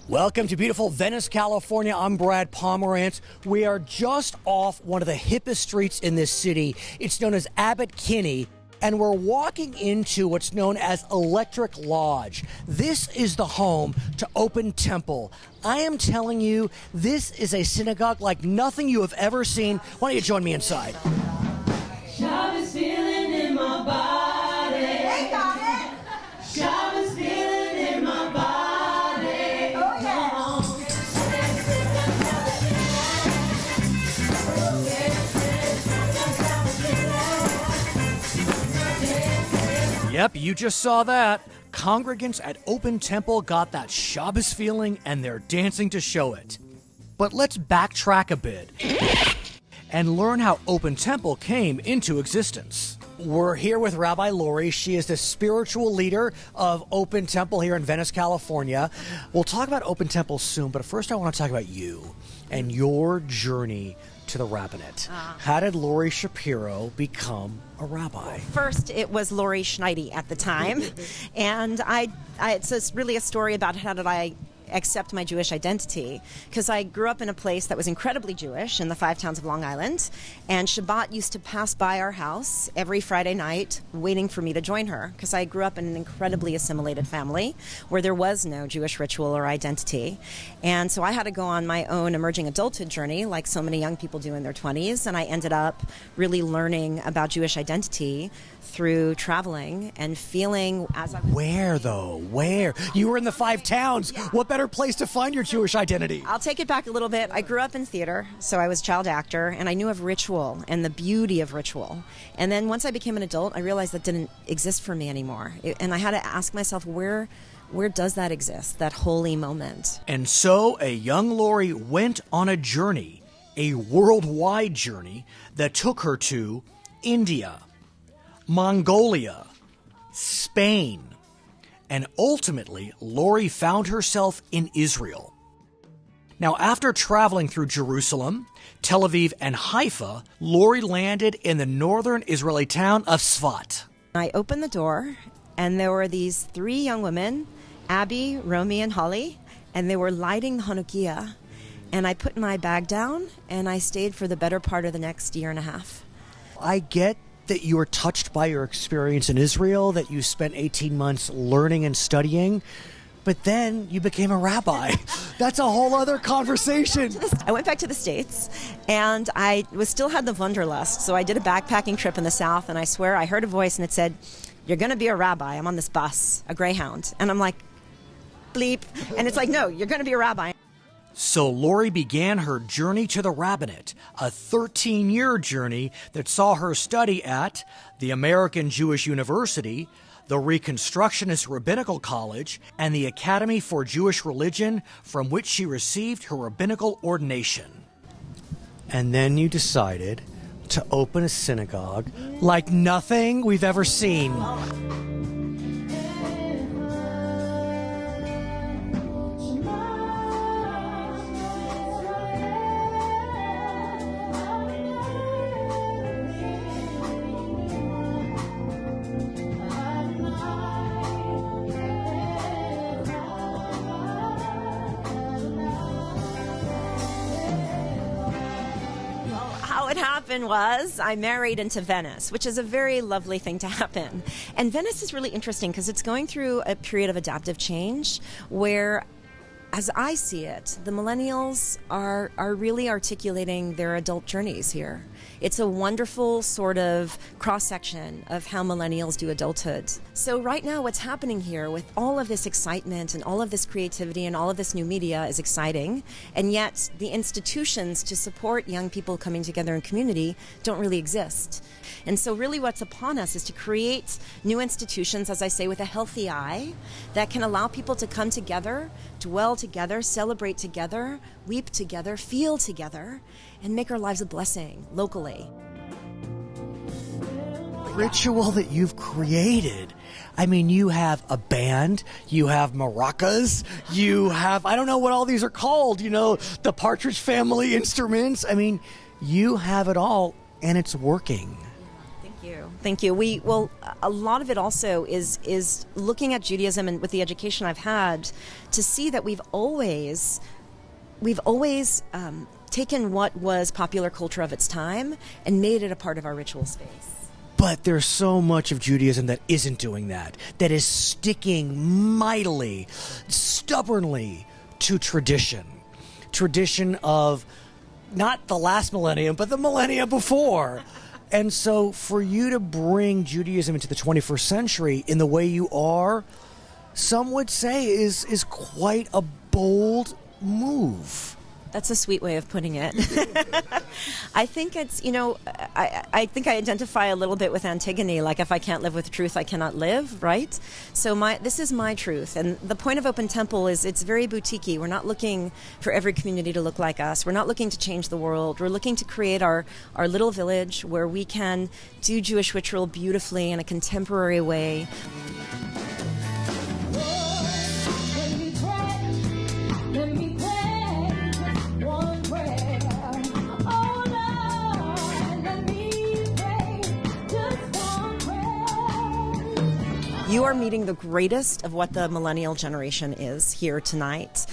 Welcome to beautiful Venice, California. I'm Brad Pomerantz. We are just off one of the hippest streets in this city. It's known as Abbot Kinney, and we're walking into what's known as Electric Lodge. This is the home to Open Temple. I am telling you, this is a synagogue like nothing you have ever seen. Why don't you join me inside? Shabbos feeling in my body. They got it. Shabbos feeling in my body. Oh yeah. Yep, you just saw that. Congregants at Open Temple got that Shabbos feeling, and they're dancing to show it. But let's backtrack a bit and learn how Open Temple came into existence. We're here with Rabbi Lori. She is the spiritual leader of Open Temple here in Venice, California. We'll talk about Open Temple soon, but first I want to talk about you and your journey to the rabbinate. How did Lori Shapiro become a rabbi? First, it was Lori Schneidi at the time, and it's really a story about how did I accept my Jewish identity, because I grew up in a place that was incredibly Jewish in the 5 towns of Long Island, and Shabbat used to pass by our house every Friday night waiting for me to join her, because I grew up in an incredibly assimilated family where there was no Jewish ritual or identity. And so I had to go on my own emerging adulthood journey like so many young people do in their 20s, and I ended up really learning about Jewish identity through traveling and feeling as I was... Where, though? Where? You were in the 5 towns. Yeah. What better place to find your Jewish identity? I'll take it back a little bit. I grew up in theater, so I was a child actor, and I knew of ritual and the beauty of ritual. And then once I became an adult, I realized that didn't exist for me anymore. And I had to ask myself, where does that exist, that holy moment? And so a young Lori went on a journey, a worldwide journey that took her to India, Mongolia, Spain, and ultimately, Lori found herself in Israel. Now, after traveling through Jerusalem, Tel Aviv, and Haifa, Lori landed in the northern Israeli town of Sfat. I opened the door, and there were these 3 young women, Abby, Romy, and Holly, and they were lighting the Hanukkah. And I put my bag down, and I stayed for the better part of the next year and a half. I get that you were touched by your experience in Israel, that you spent 18 months learning and studying, but then you became a rabbi. That's a whole other conversation. I went back to the States, and I still had the wanderlust, so I did a backpacking trip in the South, and I swear I heard a voice, and it said, "You're going to be a rabbi." I'm on this bus, a Greyhound, and I'm like, bleep, and it's like, no, you're going to be a rabbi. So Lori began her journey to the rabbinate, a 13-year journey that saw her study at the American Jewish University, the Reconstructionist Rabbinical College, and the Academy for Jewish Religion, from which she received her rabbinical ordination. And then you decided to open a synagogue like nothing we've ever seen. How it happened was I married into Venice, which is a very lovely thing to happen. And Venice is really interesting because it's going through a period of adaptive change where, as I see it, the millennials are really articulating their adult journeys here. It's a wonderful sort of cross-section of how millennials do adulthood. So right now what's happening here with all of this excitement and all of this creativity and all of this new media is exciting, and yet the institutions to support young people coming together in community don't really exist. And so really what's upon us is to create new institutions, as I say, with a healthy eye that can allow people to come together, dwell together, celebrate together, weep together, feel together, and make our lives a blessing locally. Ritual that you've created. I mean, you have a band, you have maracas, you have, I don't know what all these are called, you know, the Partridge Family instruments. I mean, you have it all, and it's working. Thank you. Well, a lot of it also is looking at Judaism and with the education I've had to see that we've always taken what was popular culture of its time and made it a part of our ritual space. But there's so much of Judaism that isn't doing that, that is sticking mightily, stubbornly to tradition. Tradition of not the last millennium, but the millennia before. And so for you to bring Judaism into the 21st century in the way you are, some would say is quite a bold move. That's a sweet way of putting it. I think it's, I think I identify a little bit with Antigone, like if I can't live with truth, I cannot live, right? So this is my truth. And the point of Open Temple is it's very boutique-y. We're not looking for every community to look like us. We're not looking to change the world. We're looking to create our little village where we can do Jewish ritual beautifully in a contemporary way. You are meeting the greatest of what the millennial generation is here tonight.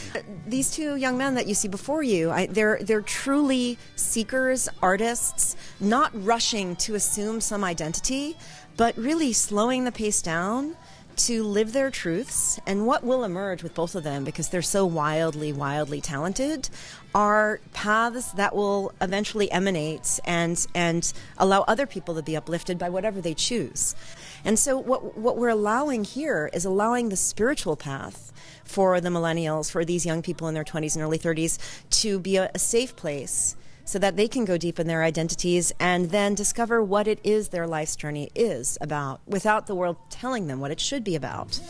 These two young men that you see before you, they're truly seekers, artists, not rushing to assume some identity, but really slowing the pace down to live their truths. And what will emerge with both of them, because they're so wildly, wildly talented, are paths that will eventually emanate and allow other people to be uplifted by whatever they choose. And so what we're allowing here is allowing the spiritual path for the millennials, for these young people in their 20s and early 30s, to be a safe place so that they can go deep in their identities and then discover what it is their life's journey is about without the world telling them what it should be about.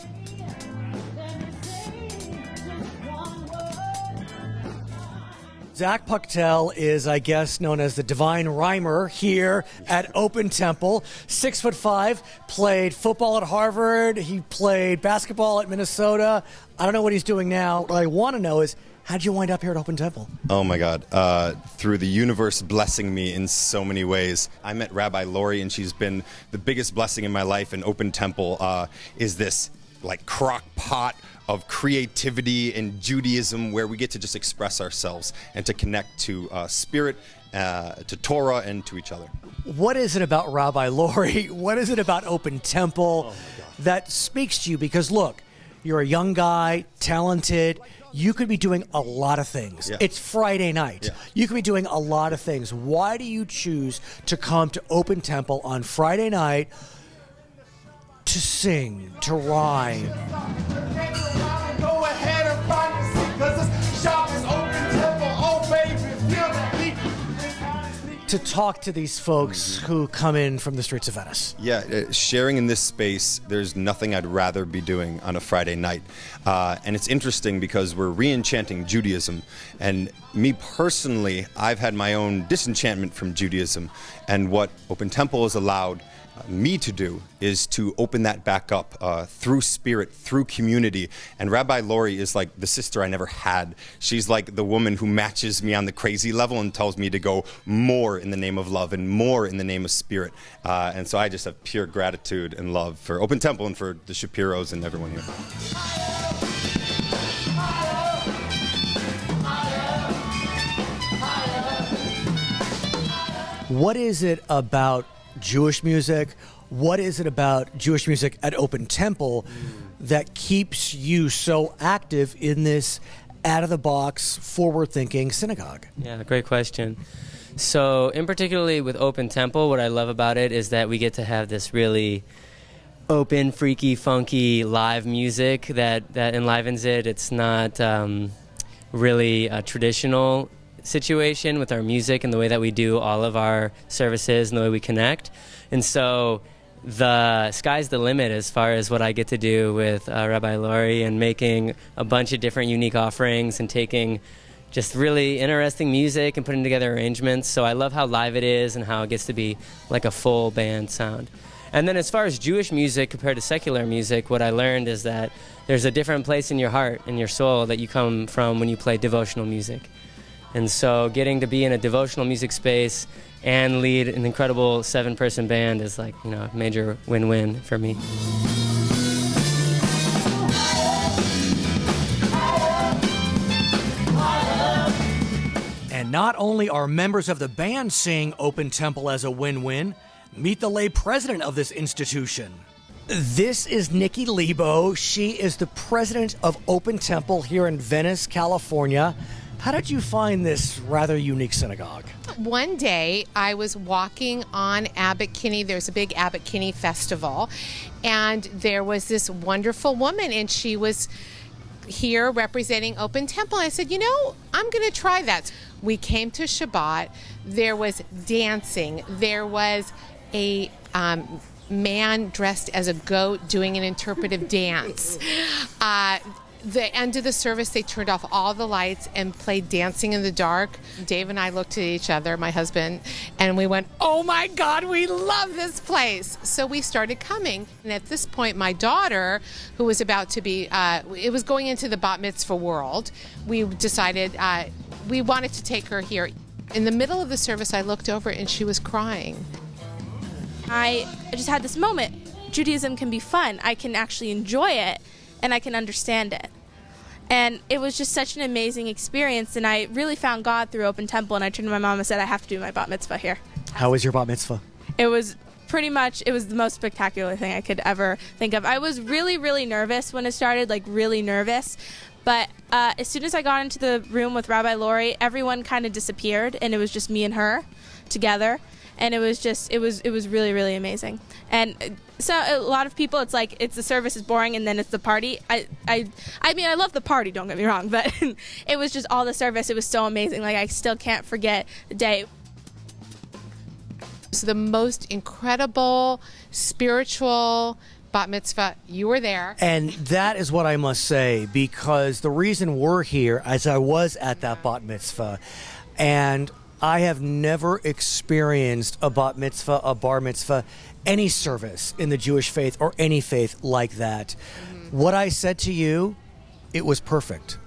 Zach Puchtel is, I guess, known as the Divine Rhymer here at Open Temple. 6'5", played football at Harvard. He played basketball at Minnesota. I don't know what he's doing now. What I want to know is, how'd you wind up here at Open Temple? Oh my God. Through the universe blessing me in so many ways. I met Rabbi Lori, and she's been the biggest blessing in my life. And Open Temple is this like crock pot of creativity and Judaism where we get to just express ourselves and to connect to spirit, to Torah, and to each other. What is it about Rabbi Lori? What is it about Open Temple that speaks to you? Because look, you're a young guy, talented. You could be doing a lot of things. Yeah. It's Friday night. Yeah. You could be doing a lot of things. Why do you choose to come to Open Temple on Friday night to sing, to rhyme? Go ahead and find a seat, 'cause this shop is Open Temple. Oh, baby, feel that beat. To talk to these folks who come in from the streets of Venice. Yeah, sharing in this space, there's nothing I'd rather be doing on a Friday night. And it's interesting because we're re-enchanting Judaism. And me personally, I've had my own disenchantment from Judaism. And what Open Temple has allowed me to do is to open that back up through spirit, through community. And Rabbi Lori is like the sister I never had. She's like the woman who matches me on the crazy level and tells me to go more in the name of love and more in the name of spirit. And so I just have pure gratitude and love for Open Temple and for the Shapiros and everyone here. What is it about Jewish music? What is it about Jewish music at Open Temple that keeps you so active in this out-of-the-box, forward-thinking synagogue? Yeah, great question. So, in particularly with Open Temple, what I love about it is that we get to have this really open, freaky, funky live music that enlivens it. It's not really a traditional situation with our music and the way that we do all of our services and the way we connect. And so the sky's the limit as far as what I get to do with Rabbi Lori and making a bunch of different unique offerings and taking just really interesting music and putting together arrangements. So I love how live it is and how it gets to be like a full band sound. And then as far as Jewish music compared to secular music, what I learned is that there's a different place in your heart and your soul that you come from when you play devotional music. And so getting to be in a devotional music space and lead an incredible 7-person band is like, a major win-win for me. And not only are members of the band seeing Open Temple as a win-win, meet the lay president of this institution. This is Nikki Lebo. She is the president of Open Temple here in Venice, California. How did you find this rather unique synagogue? One day I was walking on Abbot Kinney. There's a big Abbot Kinney festival, and there was this wonderful woman, and she was here representing Open Temple. I said, I'm going to try that. We came to Shabbat. There was dancing. There was a man dressed as a goat doing an interpretive dance. The end of the service, they turned off all the lights and played Dancing in the Dark. Dave and I looked at each other, my husband, and we went, oh my God, we love this place. So we started coming. And at this point, my daughter, who was about to be, it was going into the bat mitzvah world, we decided we wanted to take her here. In the middle of the service, I looked over and she was crying. I just had this moment. Judaism can be fun. I can actually enjoy it, and I can understand it. And it was just such an amazing experience, and I really found God through Open Temple, and I turned to my mom and said, I have to do my bat mitzvah here. How was your bat mitzvah? It was it was the most spectacular thing I could ever think of. I was really, really nervous when it started, really nervous. But as soon as I got into the room with Rabbi Lori, everyone kind of disappeared, and it was just me and her together. And it was really, really amazing. And so a lot of people, it's like, the service is boring and then it's the party. I mean, I love the party, don't get me wrong, but it was just all the service. It was so amazing. I still can't forget the day. It's the most incredible, spiritual bat mitzvah. You were there. And that is what I must say, because the reason we're here, as I was at that bat mitzvah, and I have never experienced a bat mitzvah, a bar mitzvah, any service in the Jewish faith or any faith like that. What I said to you, it was perfect.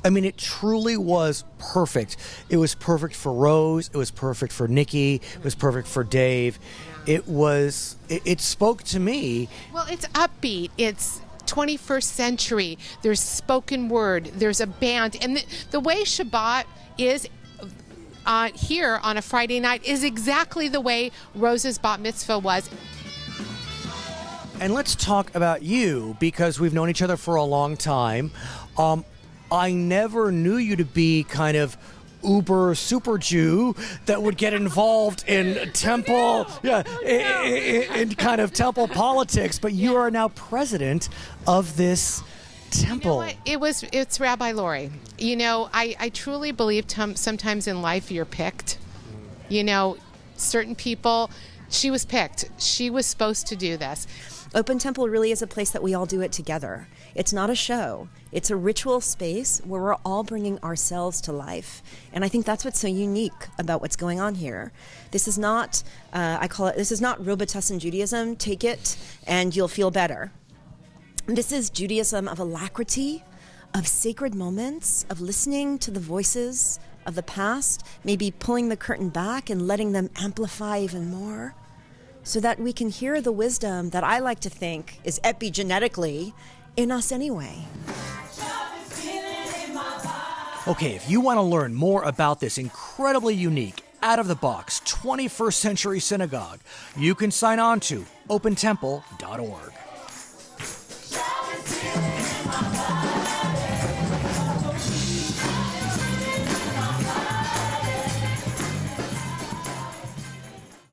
I mean, it truly was perfect. It was perfect for Rose. It was perfect for Nikki. It was perfect for Dave. It spoke to me. Well, it's upbeat. It's 21st century. There's spoken word. There's a band. And the way Shabbat is here on a Friday night is exactly the way Rose's bat mitzvah was. And let's talk about you, because we've known each other for a long time. I never knew you to be kind of uber super Jew that would get involved in temple, in kind of temple politics, but you are now president of this temple. It's Rabbi Lori. I truly believe sometimes in life you're picked. Certain people, she was picked. She was supposed to do this. Open Temple really is a place that we all do it together. It's not a show. It's a ritual space where we're all bringing ourselves to life. And I think that's what's so unique about what's going on here. This is not, this is not Robitussin Judaism. Take it and you'll feel better. This is Judaism of alacrity, of sacred moments, of listening to the voices of the past, maybe pulling the curtain back and letting them amplify even more, so that we can hear the wisdom that I like to think is epigenetically in us anyway. Okay, if you want to learn more about this incredibly unique, out-of-the-box 21st century synagogue, you can sign on to opentemple.org.